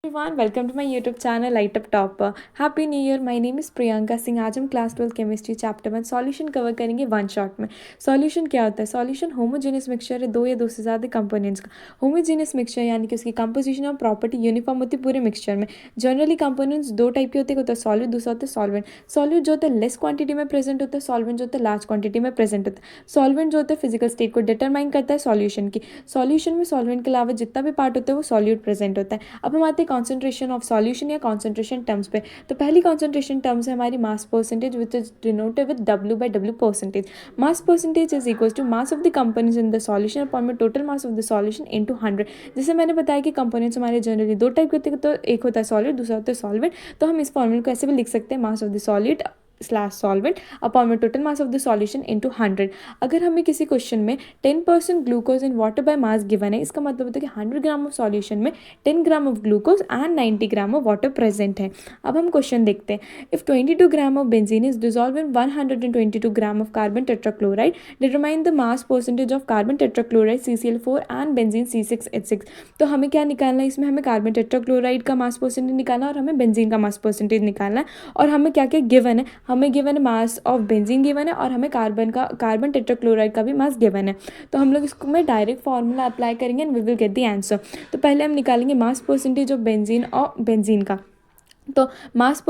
Everyone, welcome to my YouTube channel Light Up Topper. Happy New Year. My name is Priyanka Singh. आज हम class 12 chemistry chapter 1 solution cover करेंगे one shot में। Solution क्या होता है? Solution homogeneous mixture है दो या दो से ज़्यादा कंपोनेंट्स का। होमोजेनियस मिक्सचर यानी कि उसकी कंपोजिशन और प्रॉपर्टी यूनिफॉर्म होती है पूरे मिक्सचर में। जनरली कंपोनेंट्स दो टाइप के होते हैं, होता है सॉलिड, दूसरा होता है सॉल्वेंट। सॉलिड जो होता है लेस क्वांटिटी में प्रेजेंट होता है, सॉल्वेंट जो होता है लार्ज क्वांटिटी में प्रेजेंट होता है। सॉल्वेंट जो होता है फिजिकल स्टेट को डिटरमाइन करता है सॉल्यूशन की। सॉल्यूशन में सॉल्वेंट के अलावा जितना भी पार्ट होता है वो सॉल्यूट प्रेजेंट होता है। अब हम आते हैं कॉन्सेंट्रेशन ऑफ सॉल्यूशन या कॉन्सेंट्रेशन टर्म्स पे। तो पहली कॉन्सेंट्रेशन टर्म्स है हमारी mass percentage which is denoted with W/W percentage. Mass percentage is equal to mass of the components in the solution upon में total mass of the solution into 100। जैसे मैंने बताया कि कंपोनेंट्स हमारे जनरली दो type के होते हैं, तो एक होता है सॉलिड, दूसरा होता है सॉल्वेंट। तो हम इस फॉर्मूले को ऐसे भी लिख सकते हैं, mass of the solid slash solvent upon में total mass of the solution into 100। अगर हमें किसी क्वेश्चन में 10% glucose in water by mass given है, इसका मतलब होता है कि 100 ग्राम ऑफ सॉल्यूशन में 10 gram of glucose and 90 gram of water present है। अब हम क्वेश्चन देखते हैं। If 22 gram of benzene is dissolve in 122 gram of carbon tetrachloride, determine the mass percentage of carbon tetrachloride CCl4 and benzene C6H6। तो हमें क्या निकालना है? इसमें हमें कार्बन टेट्राक्लोराइड का मास परसेंटेज निकालना है और हमें बेंजीन का मास परसेंटेज निकालना है। और हमें क्या क्या गिवन है? हमें गिवन है मास ऑफ बेंजीन गिवन है और हमें कार्बन टेट्राक्लोराइड का भी मास गिवन है। तो हम लोग इसको में डायरेक्ट फार्मूला अप्लाई करेंगे and we will get the answer. तो पहले हम निकालेंगे मास परसेंटेज ऑफ बेंजीन और बेंजीन का। तो मास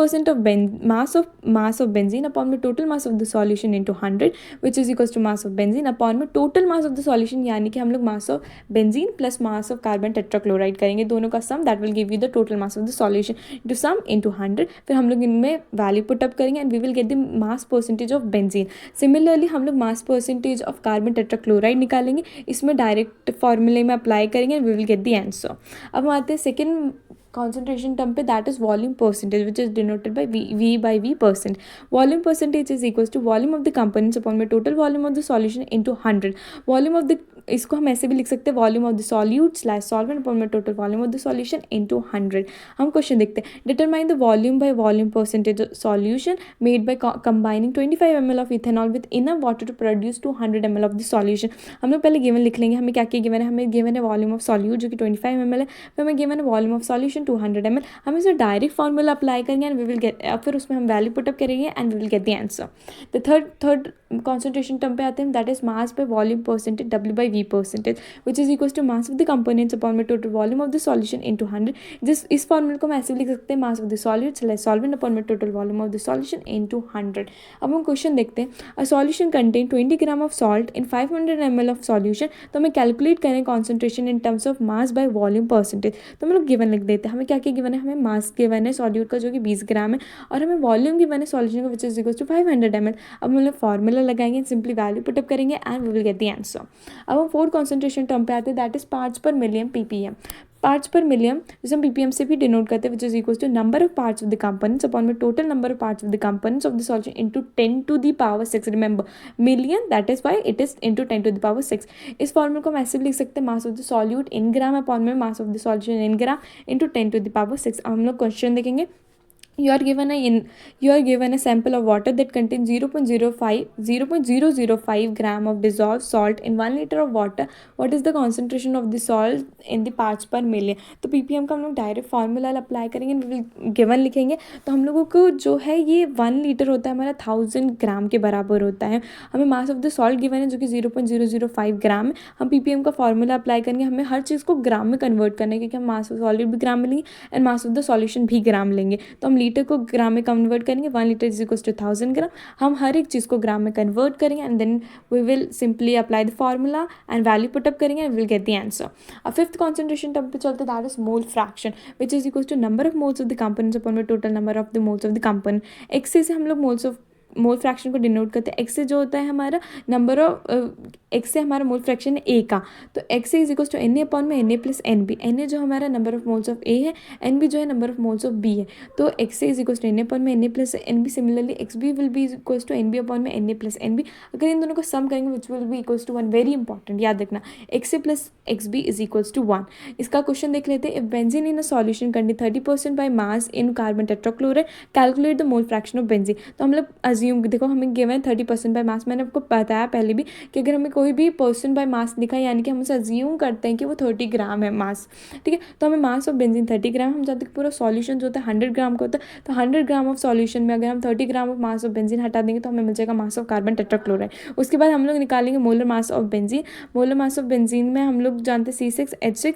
ऑफ बेंजीन अपॉन में total mass of the solution into 100 which is equals to mass of benzene upon में total mass of the solution, यानी कि हम लोग mass of benzene plus mass of carbon tetrachloride करेंगे, दोनों का sum that will give you the total mass of the solution into sum into 100। फिर हम लोग इनमें वैल्यू पुट अप करेंगे and we will get the mass percentage of benzene. Similarly हम लोग mass percentage of carbon tetrachloride निकालेंगे, इसमें direct फॉर्मूले में अप्लाई करेंगे and we will get the answer. अब हम आते हैं सेकेंड concentration term पे, that is volume percentage which is denoted by V/V%. Volume percentage is equals to volume of the components upon में total volume of the solution into 100. Volume of the, इसको हम ऐसे भी लिख सकते हैं, volume of the solute slash solvent upon में total volume of the solution into 100। हम क्वेश्चन देखते हैं। Determine the volume by volume percentage solution made by combining 25 ml of ethanol with enough water to produce 200 ml of the solution. हम लोग पहले given लिख लेंगे, हमें क्या क्या गिवन है। हमें गिवन है वॉल्यूम ऑफ सॉल्यूट जो कि 25 ml है, फिर हमें गिवन है वॉल्यूम ऑफ सॉल्यूशन 200 ml। हम इसे डायरेक्ट फॉर्मूला अप्लाई करेंगे एंड वी विल गेट, फिर उसमें हम वैल्यू पुटअप करेंगे and we will get the answer. The third concentration term पे आते हैं, that is mass by volume percentage W/V percentage which is equal to mass of the components upon में total volume of the solution into 100। इस फॉर्मूले को हम ऐसे लिख सकते हैं, mass of the solute slash solvent upon में total volume of the solution into 100। अब हम क्वेश्चन देखते हैं। अ solution contain 20 gram of salt in 500 ml of solution. तो हमें कैलकुलेट करें concentration in terms of mass by volume percentage. तो हम लोग गिवन लिख देते हैं। हमें क्या क्या गिवन है? हमें मास गिवन है सॉल्यूट का जो कि 20 ग्राम है, और हमें वॉल्यूम गिवन है सॉल्यूशन का which is equal to 500 ml। अब हम लोग फॉर्मूला लगाएंगे, सिंपली वैल्यू पुटअप करेंगे and we will get the answer. अब हम फोर्थ कॉन्सेंट्रेशन टर्म पे आते हैं, that is parts per million ppm। Parts per million जिसे हम ppm से भी डिनोट करते हैं, which is equal to number of parts of the components upon में total number of parts of the components of the solution into 10 to the power 6। Remember million, that is why it is into 10 to the power 6। इस फॉर्मूले को हम ऐसे भी लिख सकते हैं, mass of the solute in gram upon में mass of the solution in gram into 10 to the power 6। अब हम लोग क्वेश्चन देखेंगे। You are given a sample of water that contains 0.005 gram of dissolved salt in 1 liter of water. What is the concentration of the salt in the parts per million? तो ppm का हम लोग direct formula apply करेंगे, given लिखेंगे। तो हम लोगों को जो है ये 1 लीटर होता है हमारा 1000 ग्राम के बराबर होता है। हमें मास ऑफ द सॉल्ट गिवन है जो कि 0.005 ग्राम है। हम ppm का फार्मूला अप्लाई करेंगे, हमें हर चीज़ को ग्राम में कन्वर्ट करना है क्योंकि हम मास ऑफ सॉलिड भी ग्राम में लेंगे and mass of the solution भी ग्राम लेंगे। तो हम लीटर को ग्राम में कन्वर्ट करेंगे, 1 litre is equals to 1000 gram. हम हर एक चीज़ को ग्राम में कन्वर्ट करेंगे and then we will simply apply the formula and value put up करेंगे and will get the answer. अब फिफ्थ कॉन्सेंट्रेशन टर्म पे चलते, that is mole fraction which is equals to number of moles of the components upon में total number of the moles of the component. X से हम लोग mole fraction को denote करते हैं। एक्स से जो होता है हमारा नंबर ऑफ, एक्स से हमारा मोल फ्रैक्शन है ए का, तो X is equals to N A upon में N A plus N B. N A जो हमारा number of moles of A है, एन बी जो है number of moles of B है। तो X is equals to N A upon में N A plus N B. Similarly X B will be equals to N B upon में N A plus N B. अगर इन दोनों को sum करेंगे which will be equals to 1, very important याद रखना, X A plus X B is equals to 1। इसका question देख लेते हैं। If benzene in a solution contain 30% by mass in carbon tetrachloride, calculate the mole fraction of benzene. तो हम लोग assume, देखो हमें गिवन है 30% बाय मास, मैंने आपको बताया पहले भी कि अगर हमें कोई भी पर्सन बाय मास दिखा यानी कि हम उसे अज्यूम करते हैं कि वो 30 ग्राम है मास, ठीक है। तो हमें मास ऑफ बेंजीन 30 ग्राम, हम जानते हैं कि पूरा सॉल्यूशन जो होता है 100 ग्राम का होता है, तो 100 ग्राम ऑफ सॉल्यूशन में अगर हम 30 gram of mass of benzene हटा देंगे तो हमें मिल जाएगा मास ऑफ कार्बन टेट्राक्लोराइड। उसके बाद हम लोग निकालेंगे molar mass of benzene. Molar mass of benzene में हम लोग जानते हैं C6H6,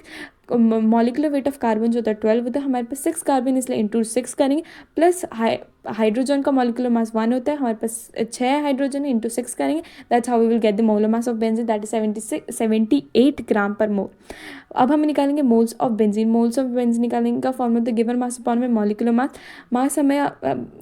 molecular weight of carbon जो होता है 12 होता है, हमारे पास 6 कार्बन इसलिए इंटू 6 करेंगे, प्लस हाइड्रोजन का मॉलिकुलर मास 1 होता है, हमारे पास 6 हाइड्रोजन है, इंटू 6 करेंगे, that's how we will get the molar mass of benzene, that is 78 gram per mole. अब हम निकालेंगे moles of benzene. Moles of benzene निकालने का फॉर्मूला होता है गिवन मास अपॉन में मॉलिकुलर मास। मास हमें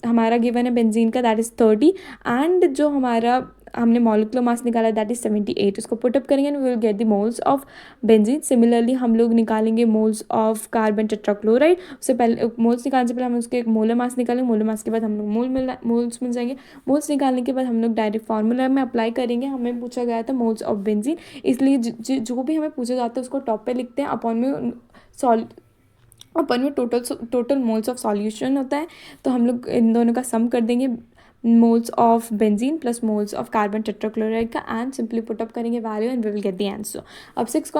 हमारा गिवन है बेंजीन का, दैट इज 30, एंड जो हमारा हमने मॉलिकुलर मास निकाला दैट इज 78, उसको पुटअप करेंगे and we will get the moles of benzene. Similarly हम लोग निकालेंगे मोल्स ऑफ कार्बन टेट्राक्लोराइड। उससे पहले मोल्स निकालने से पहले हम उसके एक मोलर मास निकालेंगे, मोलर मास के बाद हम लोग मोल्स मिल जाएंगे। मोल्स निकालने के बाद हम लोग डायरेक्ट फार्मूला में अप्लाई करेंगे। हमें पूछा गया था मोल्स ऑफ बेंजीन, इसलिए जो भी हमें पूछा जाता है उसको टॉप पे लिखते हैं, अपन में टोटल मोल्स ऑफ सॉल्यूशन होता है, तो हम लोग इन दोनों का सम कर देंगे, moles of benzene plus moles of carbon tetrachloride का, एंड सिंपली पुटअप करेंगे value and we will get the answer. अब सिक्स्थ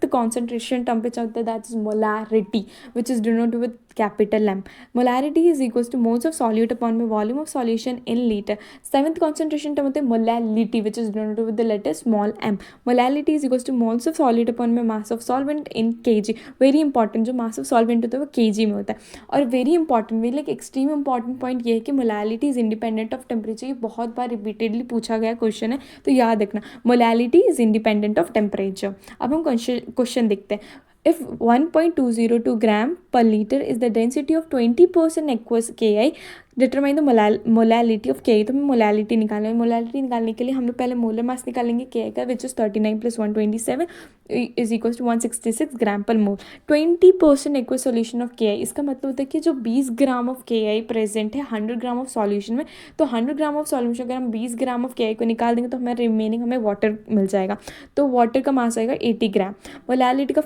कॉन्सेंट्रेशन टर्म पे चलता है, that is molarity which is denoted with capital M. Molarity is equals to moles of solute upon में volume of solution in litre. Seventh concentration term होते हैं molality which is denoted with the letter small m. Molality is equals to moles of solute upon में mass of solvent in kg। Very important, जो mass of solvent होता है वो kg में होता है। और very important, very like extreme important point ये है कि molality is independent of temperature. ये बहुत बार रिपीटेडली पूछा गया क्वेश्चन है, तो याद रखना molality is independent of temperature. अब हम क्वेश्चन देखते हैं। If 1.202 gram per liter is the density of 20% aqueous Ki, determine the molality of Ki। तो हमें मोलैलिटी निकालना है। मोलैलिटी निकालने के लिए हम लोग पहले मोलर मास निकालेंगे Ki का, which is 39 + 127 is equals to 166 gram per mole. 20% aqueous solution of Ki, इसका मतलब होता है कि जो 20 ग्राम ऑफ Ki प्रेजेंट है 100 ग्राम ऑफ सॉल्यूशन में, तो 100 ग्राम ऑफ सॉल्यूशन अगर हम 20 ग्राम ऑफ Ki को निकाल देंगे तो हमें रिमेनिंग हमें वाटर मिल जाएगा, तो वाटर का मास आएगा 80 ग्राम। मोलैलिटी का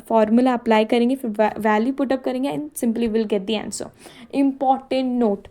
फॉर्मूला अप्लाई करेंगे, फिर वैल्यू पुटअप करेंगे and simply will get the answer. Important note,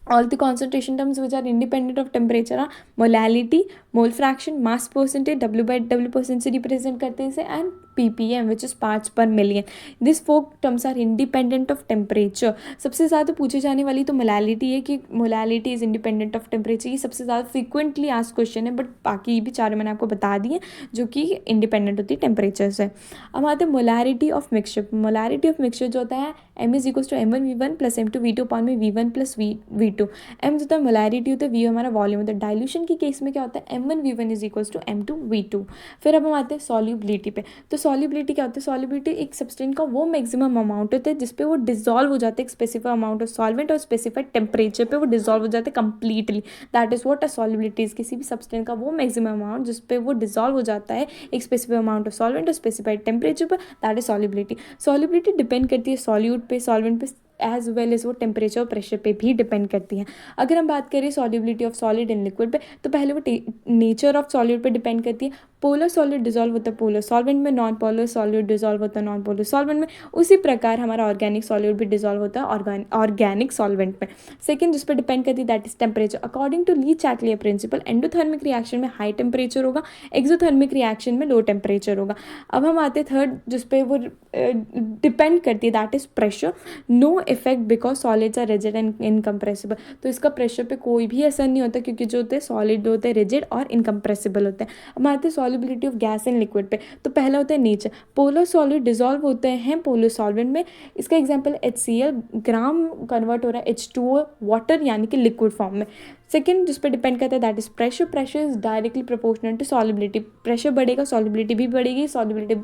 all the concentration terms which are independent of temperature are molality, mole fraction, mass percentage, W/W percent से represent करते हैं इसे, and ppm which is parts per million. These four terms are independent of temperature. सबसे ज़्यादा पूछे जाने वाली तो मोलैलिटी है कि molality is independent of temperature, ये सबसे ज़्यादा फ्रीक्वेंटली आस्क क्वेश्चन है, बट बाकी भी चारों मैंने आपको बता दिए जो कि इंडिपेंडेंट होती है टेम्परेचर से। अब आते हैं molarity of mixture. Molarity of mixture जो होता है M is equals to M1V1 + M2V2 upon में V1 + V2। M जो होता है मोलैरिटी होता है, V हमारा वॉल्यूम होता है। डाइल्यूशन के केस में क्या होता है, M1V1 is equals to M2V2। फिर अब हम आते हैं सॉल्युबिलिटी पे। तो सॉल्युबिलिटी क्या होता है, सॉल्युबिलिटी एक सब्सटेंस का वो मैक्सिमम अमाउंट होता है जिसपे वो डिजॉल्व हो जाते हैं, एक स्पेसिफिक अमाउंट ऑफ सॉल्वेंट और स्पेसिफाइड टेम्परेचर पे वो डिजॉल्व हो जाते हैं completely, that is what a solubility is. किसी भी सब्सटेंस का वो मैक्सिमम अमाउंट जिसपे वो डिजॉल्व हो जाता है एक स्पेसिफिक अमाउंट ऑफ सॉल्वेंट और स्पेसिफाइड टेम्परेचर पर, that is solubility. Solubility depend करती है सॉल्यूट पे, सॉल्वेंट पे, एज वेल एज वो टेम्परेचर और प्रेशर पे भी डिपेंड करती है। अगर हम बात करें solubility of solid in liquid पे, तो पहले वो नेचर ऑफ सॉलिड पे डिपेंड करती है। पोलर सॉलिड डिजॉल्व होता है पोलर सॉल्वेंट में, नॉन पोलर सॉलिड डिजॉल्व होता है नॉन पोलर सॉल्वेंट में। उसी प्रकार हमारा ऑर्गेनिक सॉलिड भी डिजॉल्व होता है ऑर्गेनिक सॉल्वेंट में। सेकंड जिस पर डिपेंड करती है that is temperature. According to Le Chatelier principle, endothermic reaction में हाई टेम्परेचर होगा, एक्सोथर्मिक रिएक्शन में लो टेम्परेचर होगा। अब हम आते हैं थर्ड जिस पे वो डिपेंड करती है, that is pressure. No effect because solids are rigid and incompressible. तो इसका प्रेशर पे कोई भी असर नहीं होता क्योंकि जो होते हैं सॉलिड होते हैं रिजिड और इनकम्प्रेसिबल होते हैं। अब आते हैं solubility of gas in liquid पे। तो पहला होता है नेचर। पोलर सॉलिड डिजॉल्व होते हैं पोलर सॉल्वेंट में, इसका एग्जांपल HCl, ग्राम कन्वर्ट हो रहा है H2O वाटर यानी कि लिक्विड फॉर्म में। सेकेंड जिस पर डिपेंड करता है that is pressure. Pressure is directly proportional to solubility. Pressure बढ़ेगा सॉल्युबिलिटी भी बढ़ेगी, सॉल्युबिलिटी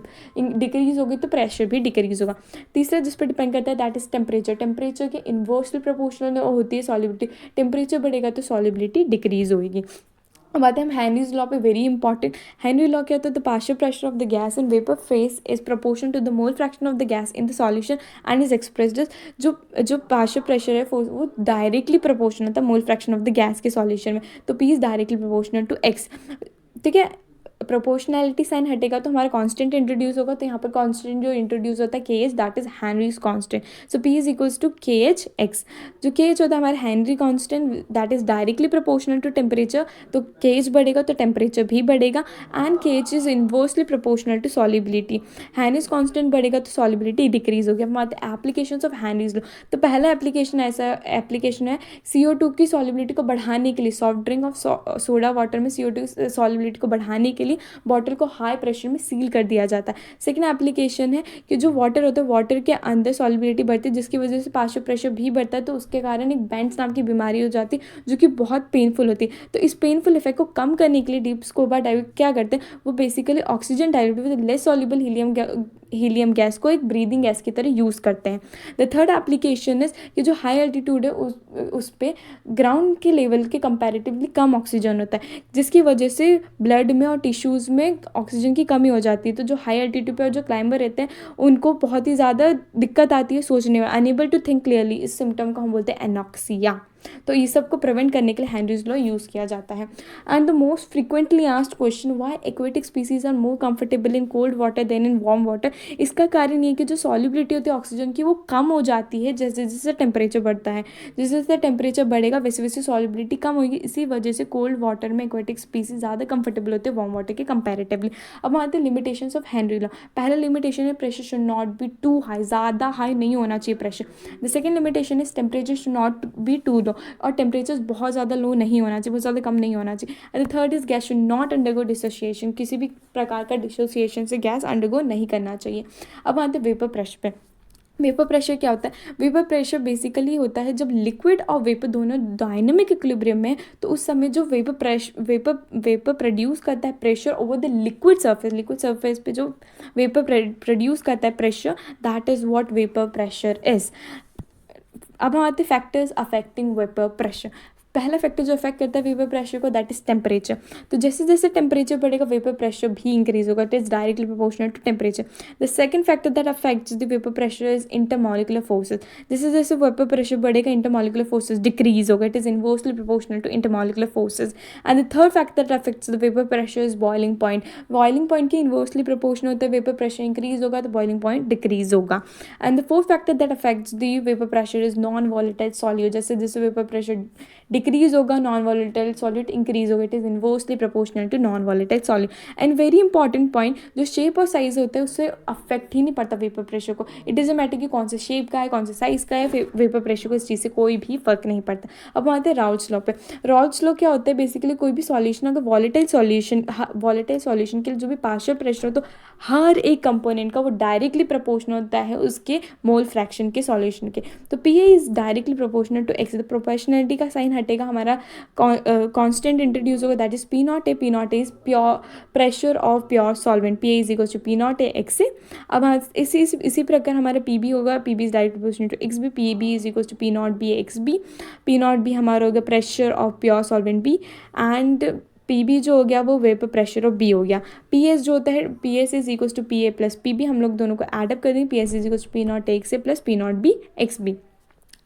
डिक्रीज होगी तो प्रेशर भी डिक्रीज होगा। तीसरा जिस पर डिपेंड करता है दैट इज टेम्परेचर। टेम्परेचर के इन्वर्सली प्रोपोर्शनल होती है सॉल्युबिलिटी। टेम्परेचर बढ़ेगा तो सॉल्युबिलिटी डिक्रीज होगी। अब आते हैं हम हेनरीज लॉ पे, वेरी इंपॉर्टेंट। हेनरी लॉ क्या होता है, the partial pressure of the gas in vapour phase is proportion to the mole fraction of the gas in the solution and is expressed as, जो partial pressure है वो directly proportional होता है mole fraction of the gas के solution में, तो P is directly proportional to X, ठीक है। प्रोपोर्शनैलिटी साइन हटेगा तो हमारा कांस्टेंट इंट्रोड्यूस होगा, तो यहाँ पर कांस्टेंट जो इंट्रोड्यूस होता है K H, that is Henry's constant. So P is equals to K H X. जो के एच होता है हमारा Henry constant, that is directly proportional to temperature. तो के एच बढ़ेगा तो टेम्परेचर भी बढ़ेगा. And K H is inversely proportional to solubility. Henry's constant बढ़ेगा तो सॉलिबिलिटी डिक्रीज होगी. अब आते हैं एप्लीकेशंस ऑफ हेनरीज लॉ. तो पहला एप्लीकेशन है CO2 की सॉलिबिलिटी को बढ़ाने के लिए, soft drink of soda water में CO2 सॉलिबिलिटी को बढ़ाने के लिए बॉटल को हाई प्रेशर में सील कर दिया जाता है. सेकेंड एप्लीकेशन है कि जो वाटर होता है, वाटर के अंदर सॉलिबिलिटी बढ़ती है जिसकी वजह से पार्शियल प्रेशर भी बढ़ता है, तो उसके कारण एक बेंट्स नाम की बीमारी हो जाती है जो कि बहुत पेनफुल होती है. तो इस पेनफुल इफेक्ट को कम करने के लिए डीप स्कूबा डाइवर क्या करते हैं, वो basically oxygen diluted with less soluble helium gas को एक ब्रीदिंग गैस की तरह यूज़ करते हैं. द थर्ड एप्लीकेशन इज कि जो हाई एल्टीट्यूड है उस पे ग्राउंड के लेवल के कंपैरेटिवली कम ऑक्सीजन होता है, जिसकी वजह से ब्लड में और टिश्यूज़ में ऑक्सीजन की कमी हो जाती है. तो जो हाई एल्टीट्यूड पे जो क्लाइंबर रहते हैं उनको बहुत ही ज़्यादा दिक्कत आती है सोचने में, अनेबल टू थिंक क्लियरली. इस सिम्टम को हम बोलते हैं एनॉक्सिया. तो ये सब को प्रिवेंट करने के लिए हेनरीज लॉ यूज़ किया जाता है. And the most frequently asked question, why aquatic species are more comfortable in cold water than in warm water. इसका कारण ये है कि जो सॉल्युबिलिटी होती है ऑक्सीजन की वो कम हो जाती है जैसे जैसे टेम्परेचर बढ़ता है. जैसे जैसे टेम्परेचर बढ़ेगा वैसे वैसे सॉल्युबिलिटी कम होगी. इसी वजह से कोल्ड वाटर में एक्वेटिक स्पीसीज ज़्यादा कंफर्टेबल होते हैं वार्म वाटर के कंपेरेटिवली. अब आते हैं लिमिटेशंस ऑफ हेनरी लॉ. पहला लिमिटेशन है pressure should not be too high, ज़्यादा हाई नहीं होना चाहिए pressure. The second limitation is temperature should not be too low, और टेम्परेचर बहुत ज़्यादा लो नहीं होना चाहिए, बहुत ज़्यादा कम नहीं होना चाहिए. And the third is gas should not undergo dissociation, किसी भी प्रकार का डिसोसिएशन से गैस अंडरगो नहीं करना चाहिए. अब आते हैं वेपर प्रेशर पे. वेपर प्रेशर क्या होता है? वेपर प्रेशर बेसिकली होता है जब लिक्विड और वेपर दोनों डायनेमिक इक्विलिब्रियम में, तो उस समय जो वेपर प्रोड्यूस करता है pressure over the liquid surface पे जो वेपर प्रोड्यूस करता है pressure, that is what vapour pressure is. अब हम आते हैं फैक्टर्स अफेक्टिंग वेपर प्रेशर. पहला फैक्टर जो अफेक्ट करता है वेपर प्रेशर को, दैट इज टेम्परेचर. तो जैसे जैसे टेम्परेचर बढ़ेगा वेपर प्रेशर भी इंक्रीज होगा. It is directly proportional to temperature. The second factor that affects the vapour pressure is intermolecular forces. जैसे जैसे वेपर प्रेशर बढ़ेगा इंटरमॉलिकुलर फोर्सेज डिक्रीज होगा. It is inversely proportional to intermolecular forces. And the third factor that affects the vapour pressure is boiling point. Boiling point के inversely proportional होता है, vapour pressure increase होगा तो boiling point decrease होगा. And the fourth factor that affects the vapour pressure is non volatile solute. जैसे जैसे vapour pressure decrease होगा non volatile solute increase होगा. It is inversely proportional to non volatile solute. And very important point, जो shape और size होता है उससे affect ही नहीं पड़ता वेपर प्रेशर को. इट इज अ मैटर कि कौन से शेप का है कौन से साइज का है, वेपर प्रेशर को इस चीज़ से कोई भी फर्क नहीं पड़ता. अब आते हैं राउल्ट्स लॉ पे. राउल्ट्स लॉ क्या होता है? बेसिकली कोई भी सॉल्यूशन अगर वॉलेटाइल सॉल्यूशन के लिए जो भी पार्शियल प्रेशर हो, तो हर एक कंपोनेंट का वो डायरेक्टली प्रोपोर्शनल होता है उसके मोल फ्रैक्शन के सॉल्यूशन के. तो P A is directly proportional to X. Proportionality का साइन हटेगा, हमारा कांस्टेंट इंट्रोड्यूस होगा, that is P naught A. P naught A is pure pressure of pure solvent. P A is equal to P naught A X A. अब इसी प्रकार हमारा P B होगा, P B is direct proportional to X B. P B is equal to P not B X B. P not be हमारा होगा pressure of pure solvent B. And P B जो हो गया वो vapour pressure of B हो गया. P S जो होता है, P S is equal to P A plus P B. हम लोग दोनों को एडअप कर देंगे. P S is equal to P not X A plus P not B X B.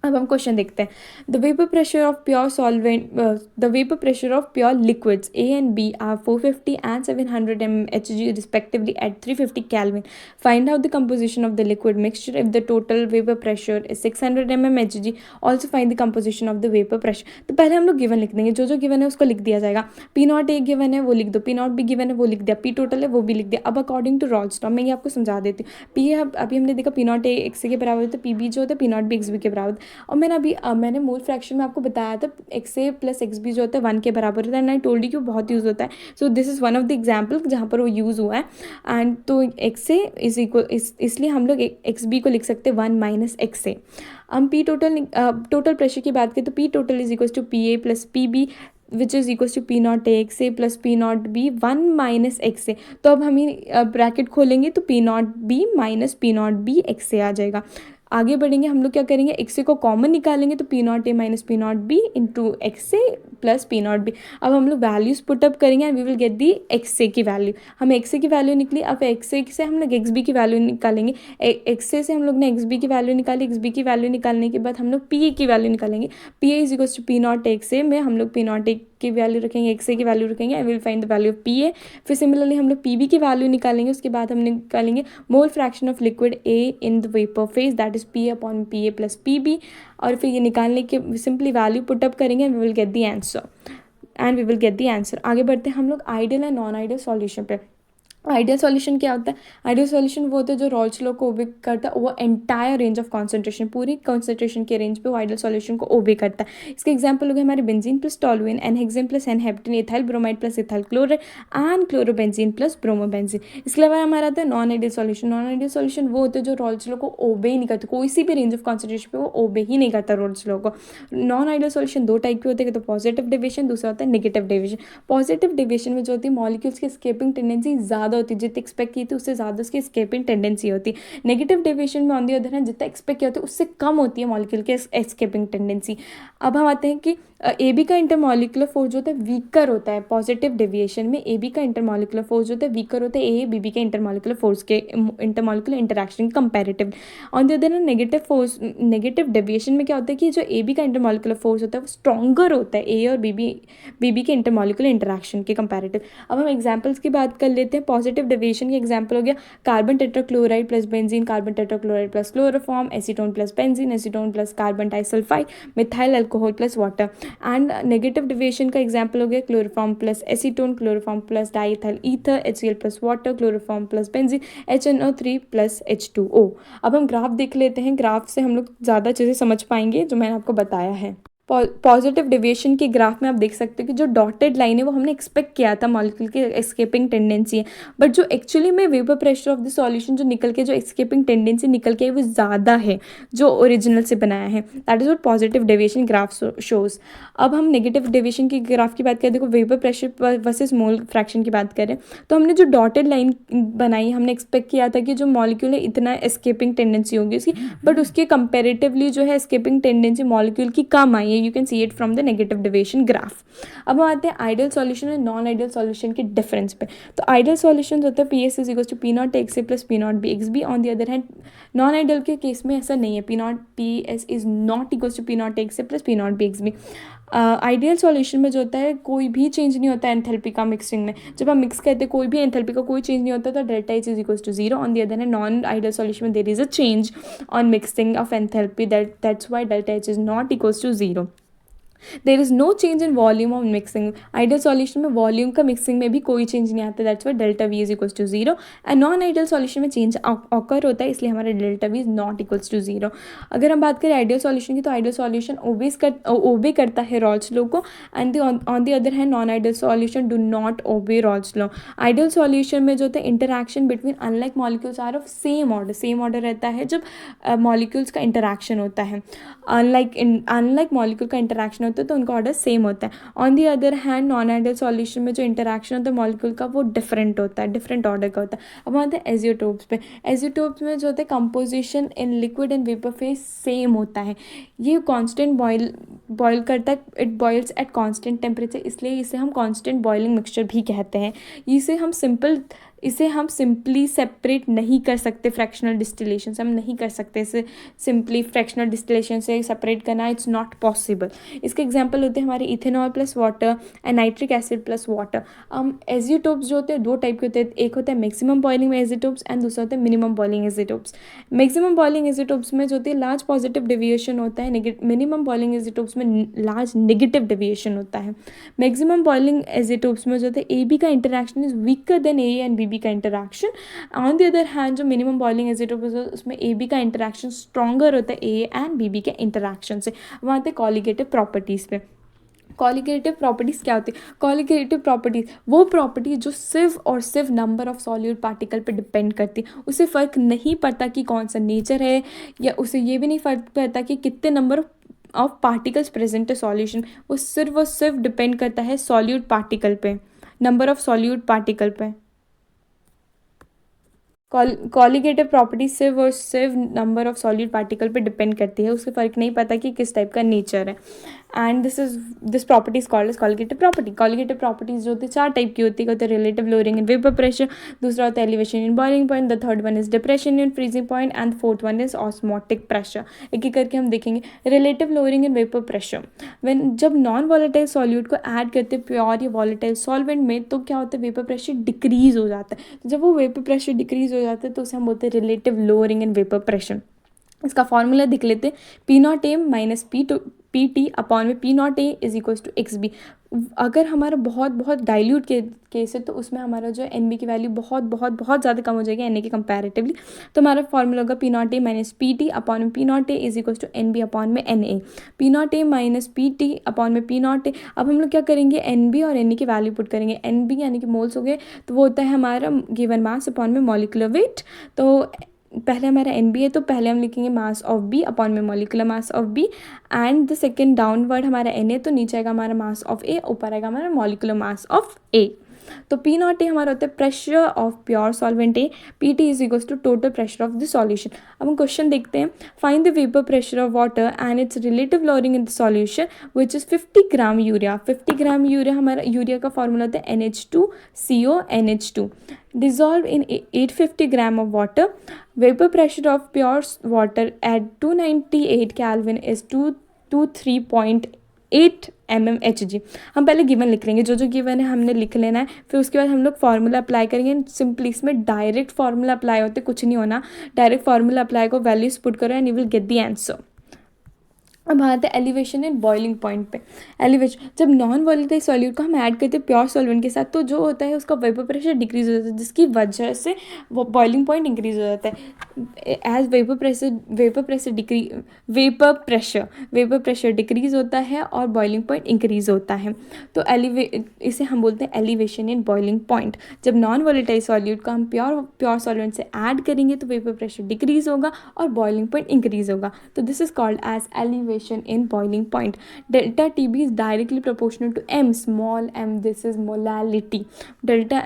अब हम क्वेश्चन देखते हैं. The vapour pressure of pure solvent, the vapour pressure of pure liquids A and B are 450 and 700 mHg respectively at 350 Kelvin. Find out the composition of the liquid mixture if the total vapour pressure is 600 mmHg. Also find the composition of the vapour pressure. तो पहले हम लोग given लिख देंगे, जो given है उसको लिख दिया जाएगा. पी नॉट ए गिवन है वो लिख दो, पी नॉट बी गिवन है वो लिख दिया, पी टोटल है वो भी लिख दिया. अब अकॉर्डिंग टू राउल्ट्स लॉ मैं ये आपको समझा देती हूँ. पी अभी हमने देखा पी नॉट ए एक्स के बराबर होता है, पी बी जो होता है P not B X B के बराबर. और मैंने मोल फ्रैक्शन में आपको बताया था x A plus X B जो होता है 1 के बराबर होता है. एंड आई टोल्ड यू कि वो बहुत यूज़ होता है. So this is one of the example जहाँ पर वो यूज़ हुआ है. एंड तो एक्स ए इज इक्वल, इसलिए हम लोग एक्स बी को लिख सकते हैं 1 माइनस एक्स ए. हम पी टोटल प्रेशर की बात करें तो P total is equal to P A plus P B which is equal to P naught A X A plus P not B 1 minus X A. तो अब हम bracket खोलेंगे तो P not B minus P not B X A आ जाएगा. आगे बढ़ेंगे हम लोग क्या करेंगे, एक्स ए को कॉमन निकालेंगे तो P naught A minus P not B into X A plus P not B. अब हम लोग वैल्यूज पुटअप करेंगे and we will get the X A की वैल्यू. हम एक्स ए की वैल्यू निकली. अब एक्स ए से हम लोग एक्स बी की वैल्यू निकालेंगे. एक्स ए से हम लोग ने एक्स बी की वैल्यू निकाली. एक्स बी की वैल्यू निकालने के बाद हम लोग पी ए की वैल्यू निकालेंगे. P A is equal to P not X A में हम लोग पी नॉट ए की वैल्यू रखेंगे, एक्स ए की वैल्यू रखेंगे and will find the value of P A. फिर सिमिलरली हम लोग पी बी की वैल्यू निकालेंगे, उसके बाद हम निकालेंगे mole fraction of liquid A in the vapour phase, that is P upon P A plus P B. और फिर ये निकालने के सिंपली वैल्यू पुटअप करेंगे and we will get the answer. आगे बढ़ते हैं हम लोग ideal and non ideal solution पे। आइडियल सॉल्यूशन क्या होता है? आइडियल सॉल्यूशन वो होता है जो रॉल्स लॉ को ओबे करता है, वो एंटायर रेंज ऑफ कॉन्सेंट्रेशन, पूरी कॉन्सेंट्रेशन के रेंज पे वो आइडियल सॉल्यूशन को ओबे करता है। इसके एग्जांपल हो गए हमारे benzene plus toluene, n hexane plus n heptane, ethyl bromide plus ethyl chloride and chlorobenzene plus bromobenzene. इसके अलावा हमारा आता है non ideal solution. Non ideal solution वो होता है जो रॉल्स लॉ को ओबे ही नहीं करता, कोई सी भी रेंज ऑफ कॉन्सेंट्रेशन पे वो ओबे ही नहीं करता रॉल्स लॉ को। नॉन आइडियल सॉल्यूशन दो टाइप के होते हैं, तो पॉजिटिव डेविएशन, दूसरा होता है नेगेटिव डेविएशन। पॉजिटिव डेविएशन में जो होती है मॉलिक्यूल्स की एस्केपिंग टेंडेंसी ज़्यादा होती है, जितनी एक्सपेक्ट की थी उससे ज़्यादा उसकी एस्केपिंग टेंडेंसी होती है। नेगेटिव डेविएशन में ऑन दी अदर हैंड जितना एक्सपेक्ट किया होता है उससे कम होती है मॉलिक्यूल की एस्केपिंग टेंडेंसी। अब हम आते हैं कि ए बी का इंटरमॉलिकुलर फोर्स जो होता है वीकर होता है। पॉजिटिव डेविएशन में ए बी का इंटरमॉलिकुलर फोर्स जो होता है वीकर होता है ए बी बी के इंटरमॉलिकुलर फोर्स के intermolecular interaction comparative. On the other hand negative deviation में क्या होता है कि जो ए बी का इंटरमॉलिकुलर फोर्स होता है वो स्ट्रॉन्गर होता है ए और बी बी के इंटरमॉलिकुलर इंटरेक्शन के कंपैरेटिव। अब हम एग्जाम्पल्स की बात कर लेते हैं। पॉजिटिव डेविएशन की एग्जाम्पल हो गया carbon tetrachloride plus benzene, carbon tetrachloride plus chloroform, acetone plus benzene, acetone plus carbon disulphide, methyl alcohol plus water. And negative deviation का एग्जाम्पल हो गया chloroform plus acetone, chloroform plus diethyl ether, HCl plus water, chloroform plus benzene, HNO3 plus H2O। अब हम graph देख लेते हैं, graph से हम लोग ज़्यादा चीज़ें समझ पाएंगे जो मैंने आपको बताया है। पॉजिटिव डेविएशन की ग्राफ में आप देख सकते हो कि जो डॉटेड लाइन है वो हमने एक्सपेक्ट किया था मॉलिक्यूल की एस्केपिंग टेंडेंसी है, बट जो एक्चुअली में vapour pressure of the solution जो निकल के जो एस्केपिंग टेंडेंसी निकल के वो ज़्यादा है जो ओरिजिनल से बनाया है। That is what positive deviation graph shows. अब हम नेगेटिव डेविएशन की ग्राफ की बात करें, देखो vapour pressure versus mole fraction की बात करें तो हमने जो डॉटेड लाइन बनाई हमने एक्सपेक्ट किया था कि जो मॉलिक्यूल है इतना एस्केपिंग टेंडेंसी होगी उसकी, बट उसके कंपेरेटिवली जो है एस्केपिंग टेंडेंसी मॉलिक्यूल की कम आई है। You can see it from the negative deviation graph. अब हम आते हैं आइडियल सॉल्यूशन और नॉन आइडियल सॉल्यूशन के डिफरेंस पे। तो आइडियल सॉल्यूशन होता है PS is equal to P not X A plus P not B X B. On the other hand non ideal के केस में ऐसा नहीं है, PS is not equal to P not X A plus P not B X B. Ideal solution में जो होता है कोई भी चेंज नहीं होता है एंथैल्पी का मिक्सिंग में। जब हम मिक्स करते हैं कोई भी एंथैल्पी का कोई चेंज नहीं होता तो delta H is equal to 0। On the other hand non ideal solution में there is a change on mixing of enthalpy, that's why delta H is not equal to 0। There is no change in volume of mixing. Ideal solution में volume का mixing में भी कोई change नहीं आता, that's why delta V is equal to 0। And non ideal solution में change occur होता है, इसलिए हमारा delta V is not equal to 0। अगर हम बात करें आइडियल सॉल्यूशन की तो आइडियल सॉल्यूशन ओबे करता है रॉल्स लॉ को, and on the other hand non ideal solution do not obey Raoult's law. Ideal solution में जो होता है interaction between unlike molecules are of same order रहता है जब मॉलिक्यूल्स का इंटरैक्शन होता है। अनलाइक मॉलिक्यूल का इंटरैक्शन होता है तो उनका ऑर्डर सेम होता है। On the other hand non ideal solution में जो इंटरैक्शन होता है मॉलिक्यूल का वो डिफरेंट होता है, डिफरेंट ऑर्डर का होता है। अब आते हैं एजियोटोप्स पे। एजियोटोप्स में जो होता है composition in liquid and vapour phase same होता है। ये कांस्टेंट बॉयल करता है, it boils at constant temperature, इसलिए इसे हम कांस्टेंट बॉइलिंग मिक्सचर भी कहते हैं। इसे हम सिंपली सेपरेट नहीं कर सकते फ्रैक्शनल डिस्टिलेशन से, हम नहीं कर सकते इसे सिंपली फ्रैक्शनल डिस्टिलेशन से सेपरेट करना, इट्स नॉट पॉसिबल। इसके एग्जांपल होते हैं हमारे ethanol plus water and nitric acid plus water. Azeotropes जो होते हैं दो टाइप के होते हैं, एक होता है मैक्सिमम बॉइलिंग एजियोटोप्स एंड दूसरा होता है मिनिमम बॉइलिंग एजियोटोप्स। मैक्सिमम बॉइलिंग एजियोटोप्स में जो होती है लार्ज पॉजिटिव डेविएशन होता है, मिनिमम बॉइलिंग एजियोटोप्स में लार्ज नेगेटिव डेविएशन होता है। मैक्सिमम बॉइलिंग एजियोटोप्स में जो होता है AB का interaction is weaker then A and BB का interaction. On the other hand जो मिनिमम बॉइलिंग एजियोटोप्स है उसमें AB का इंटरैक्शन स्ट्रॉन्गर होता है A एंड BB के इंटरैक्शन से। वहाँ आते कॉलिगेटिव प्रॉपर्टीज़ पे। कॉलिगेटिव प्रॉपर्टीज़ क्या होती है? कॉलिगेटिव प्रॉपर्टीज़ वो प्रॉपर्टी जो सिर्फ और सिर्फ नंबर ऑफ सॉल्यूट पार्टिकल पे डिपेंड करती है। उसे फ़र्क नहीं पड़ता कि कौन सा नेचर है, या उसे ये भी नहीं फ़र्क पड़ता कि कितने नंबर ऑफ पार्टिकल्स प्रेजेंट है सॉल्यूशन। वो सिर्फ डिपेंड करता है सॉल्यूट पार्टिकल पे, नंबर ऑफ सॉल्यूट पार्टिकल पे। कॉलिगेटिव प्रॉपर्टी सिर्फ और सिर्फ नंबर ऑफ सॉलिड पार्टिकल पे डिपेंड करती है, उससे फ़र्क नहीं पता कि किस टाइप का नेचर है। And this property is called as colligative property. Colligative properties जो होती है 4 टाइप की होती है. Relative lowering in vapour pressure, दूसरा होता है elevation in boiling point, the third one is depression in freezing point and fourth one is osmotic pressure. एक एक करके हम देखेंगे. Relative lowering in vapour pressure, when जब नॉन वॉलेटाइल सॉल्यूट को ऐड करते हैं प्योर या वॉलेटाइल सॉल्वेंट में, तो क्या होता है, वेपर प्रेशर डिक्रीज हो जाता है. तो जब वो वेपर प्रेशर डिक्रीज हो जाता है तो उसे हम बोलते हैं relative lowering in vapour pressure. इसका फॉर्मूला देख लेते हैं. P naught A minus P T upon में P naught A is equals to X B. अगर हमारा बहुत बहुत डाइल्यूट केस है तो उसमें हमारा जो एन बी की वैल्यू बहुत बहुत बहुत ज़्यादा कम हो जाएगी एन ए के कंपैरेटिवली. तो हमारा फॉर्मूला होगा P naught A minus P T upon में P naught A is equals to N B upon में N A. P naught A minus P T upon में पी नॉट ए. अब हम लोग क्या करेंगे, एन बी और एन ए की वैल्यू पुट करेंगे. एन बी यानी कि मोल्स हो गए, तो वो होता है हमारा गिवन मास अपॉन में मॉलिक्यूलर वेट. तो पहले हमारा एन बी है तो पहले हम लिखेंगे मास ऑफ बी अपॉन में molecular mass of B, and the second downward हमारा एन है तो नीचे आएगा हमारा मास ऑफ ए, ऊपर आएगा हमारा मॉलिकुलर मास ऑफ ए. तो पी नॉट ए हमारा होता है pressure of pure solvent A. P T is equals to total pressure of the solution. अब हम क्वेश्चन देखते हैं. Find the vapour pressure of water and its relative lowering in the solution which is 50 gram urea. 50 gram urea, हमारा urea का formula होता है NH2CO NH2 dissolved in 850 gram of water. Vapor pressure of pure water at 298 Kelvin is 223.8 mmHg. हम पहले given लिख लेंगे, जो जो गिवन है हमने लिख लेना है. फिर उसके बाद हम लोग फार्मूला अप्लाई करेंगे. सिंपली इसमें डायरेक्ट फार्मूला अप्लाई होते, कुछ नहीं होना. डायरेक्ट फार्मूला अप्लाई को वैल्यूज पुट करो and you will get the answer. अब आते हैं एलिवेशन एंड बॉइलिंग पॉइंट पे. एलिवेशन, जब नॉन वॉलेटाइल सॉल्यूट को हम ऐड करते हैं प्योर सॉल्वेंट के साथ, तो जो होता है उसका वेपर प्रेशर डिक्रीज हो जाता है, जिसकी वजह से वो बॉइलिंग पॉइंट इंक्रीज हो जाता है. एज वेपर प्रेशर डिक्रीज होता है और बॉइलिंग पॉइंट इंक्रीज होता है. तो इसे हम बोलते हैं एलिवेशन इन बॉइलिंग पॉइंट. जब नॉन वॉलेटाइल सॉल्यूट को हम प्योर सॉल्वेंट से ऐड करेंगे तो वेपर प्रेशर डिक्रीज होगा और बॉइलिंग पॉइंट इंक्रीज होगा. तो this is called as elevation in boiling point. Delta TB is directly proportional to m, small m. This is molality. delta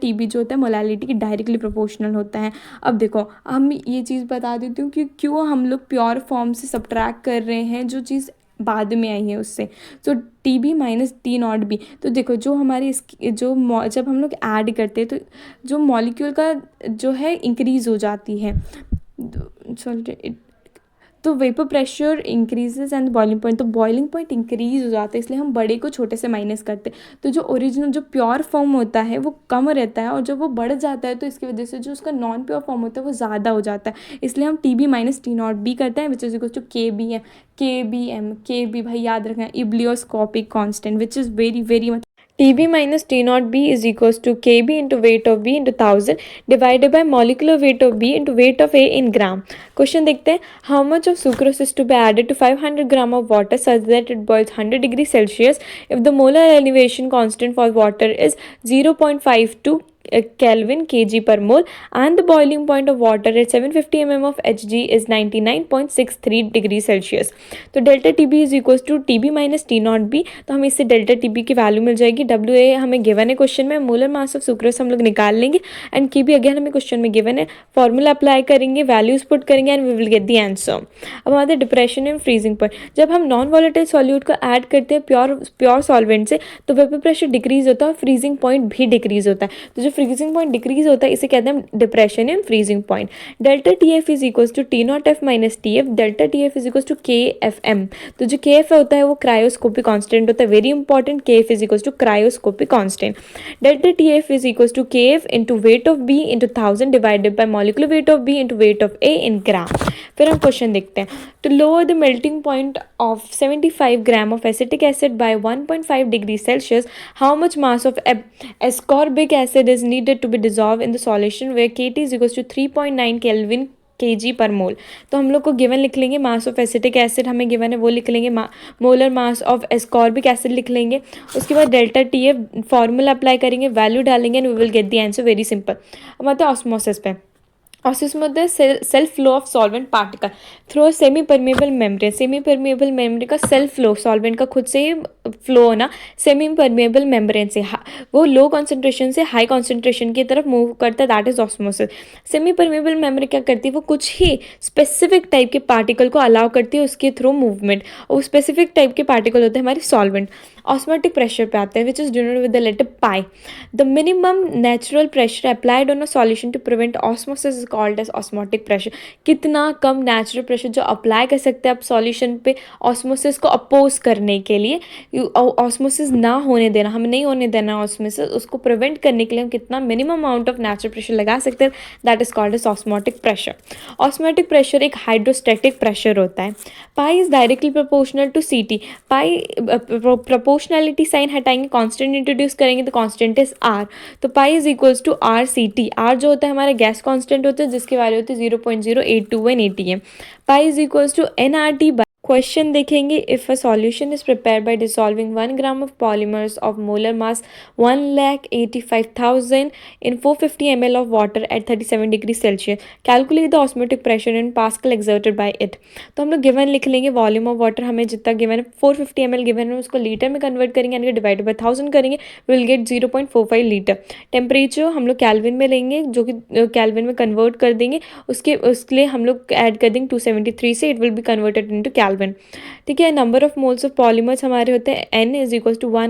TB जो होता है मोलालिटी की डायरेक्टली प्रोपोर्शनल होता है. अब देखो, हम ये चीज़ बता देती हूँ कि क्यों हम लोग प्योर फॉर्म से सब्ट्रैक्ट कर रहे हैं जो चीज़ बाद में आई है उससे. तो T B minus T naught B. तो देखो, जो हमारी जब हम लोग ऐड करते हैं तो जो मॉलिक्यूल का जो है इंक्रीज हो जाती है. तो vapour pressure increases and boiling point, तो बॉइलिंग पॉइंट इंक्रीज हो जाता है, इसलिए हम बड़े को छोटे से माइनस करते हैं. तो जो ओरिजिनल जो प्योर फॉर्म होता है वो कम रहता है, और जब वो बढ़ जाता है तो इसकी वजह से जो उसका नॉन प्योर फॉर्म होता है वो ज़्यादा हो जाता है. इसलिए हम T B minus T naught B करते हैं, which is equal to K B भाई याद रखना, ebullioscopic constant, which is very very much. TB minus T naught B is equals to KB into weight of B into 1000 divided by molecular weight of B into weight of A in gram. Question देखते हैं. How much of sucrose is to be added to 500 gram of water such that it boils 100 degrees Celsius if the molar elevation constant for water is 0.52 Kelvin kg per mole and the boiling point of water at 750 mm of Hg is 99.63 degrees Celsius. तो delta T B is equals to T B minus T naught B. तो हमें इससे delta T B की value मिल जाएगी. W ए हमें given है question में, मोलर मास ऑफ सुक्रोज हम लोग निकाल लेंगे, एंड के बी अगेन हमें क्वेश्चन में गिवन है. फॉर्मूला अप्लाई करेंगे, वैल्यूज पुट करेंगे and we will get the answer. अब हमारे डिप्रेशन एंड फ्रीजिंग पॉइंट. जब हम नॉन वॉलेटाइल सॉल्यूट को ऐड करते हैं प्योर सॉल्वेंट से तो वेपर प्रेशर डिक्रीज होता है और फ्रीजिंग पॉइंट भी डिक्रीज होता है. तो जो फ्रीजिंग पॉइंट डिक्रीज होता है इसे कहते हैं depression in freezing point. Delta T F is equals to T naught F minus T F. Delta T F is equals to K F m. तो जो के एफ होता है वो क्रायोस्कोपिक कांस्टेंट होता है, very important. K F is equals to cryoscopic constant. Delta T F is equals to K F into weight of B into 1000 divided by molecular weight of B into weight of A in gram. फिर हम question देखते हैं. To lower the melting point of 75 gram of acetic acid by 1.5 degrees Celsius, how much mass of ascorbic acid is needed to be dissolved in the solution where Kt is equals to 3.9 Kelvin kg per mole. तो हम लोग को given लिख लेंगे. Mass of acetic acid हमें given है वो लिख लेंगे, molar mass of ascorbic acid लिख लेंगे. उसके बाद delta T F formula apply करेंगे, वैल्यू डालेंगे and we will get the answer. Very simple. अब आते हैं ऑस्मोसिस पे. ऑस्मोसिस में self flow of solvent particle through semi permeable membrane. Semi permeable membrane का सेल्फ फ्लो, सॉल्वेंट का खुद से ही फ्लो होना सेमी परमेबल मेम्ब्रेन से, वो लो कॉन्सेंट्रेशन से हाई कॉन्सेंट्रेशन की तरफ मूव करता है, that is osmosis. Semi permeable membrane क्या करती है, वो कुछ ही स्पेसिफिक टाइप के पार्टिकल को अलाउ करती है उसके थ्रू मूवमेंट, और स्पेसिफिक टाइप के पार्टिकल होते हैं हमारे सॉल्वेंट। ऑस्मोटिक प्रेशर पे आते हैं which is denoted with the letter pi. The minimum natural pressure applied on a solution to prevent osmosis is called as osmotic pressure. कितना कम नेचुरल प्रेशर जो अप्लाई कर सकते हैं आप सॉल्यूशन पे ऑस्मोसिस को अपोज करने के लिए, ऑस्मोसिस ना होने देना, हमें नहीं होने देना ऑस्मोसिस, उसको प्रिवेंट करने के लिए हम कितना minimum amount of natural pressure लगा सकते हैं, that is called as osmotic pressure. Osmotic pressure एक हाइड्रोस्टैटिक प्रेशर होता है। Pi is directly proportional to C T. Pi proportionality sign हटाएंगे, कांस्टेंट इंट्रोड्यूस करेंगे तो कांस्टेंट इज आर, तो pi is equals to R C T. R जो होता है हमारा गैस कांस्टेंट होता है जिसकी वैल्यू होती है 0.0821 ATM। Pi is equals to N R T. Question देखेंगे, if a solution is prepared by dissolving 1 gram of polymers of molar mass 1,85,000 in 450 ml of water at 37 degree Celsius, calculate the osmotic pressure in pascal exerted by it. तो हम लोग given लिख लेंगे, volume of water हमें जितना given है 450 ml given है, उसको लीटर में कन्वर्ट करेंगे यानी कि डिवाइड बाय 1000 करेंगे, विल गेट 0.45 लीटर। टेम्परेचर हम लोग कैल्विन में लेंगे, जो कि कैल्विन में कन्वर्ट कर देंगे, उसके लिए हम लोग ऐड कर देंगे 273 से, it will be converted into kelvin. ठीक है, number of moles of polymers हमारे होते हैं n इज इक्वल टू 1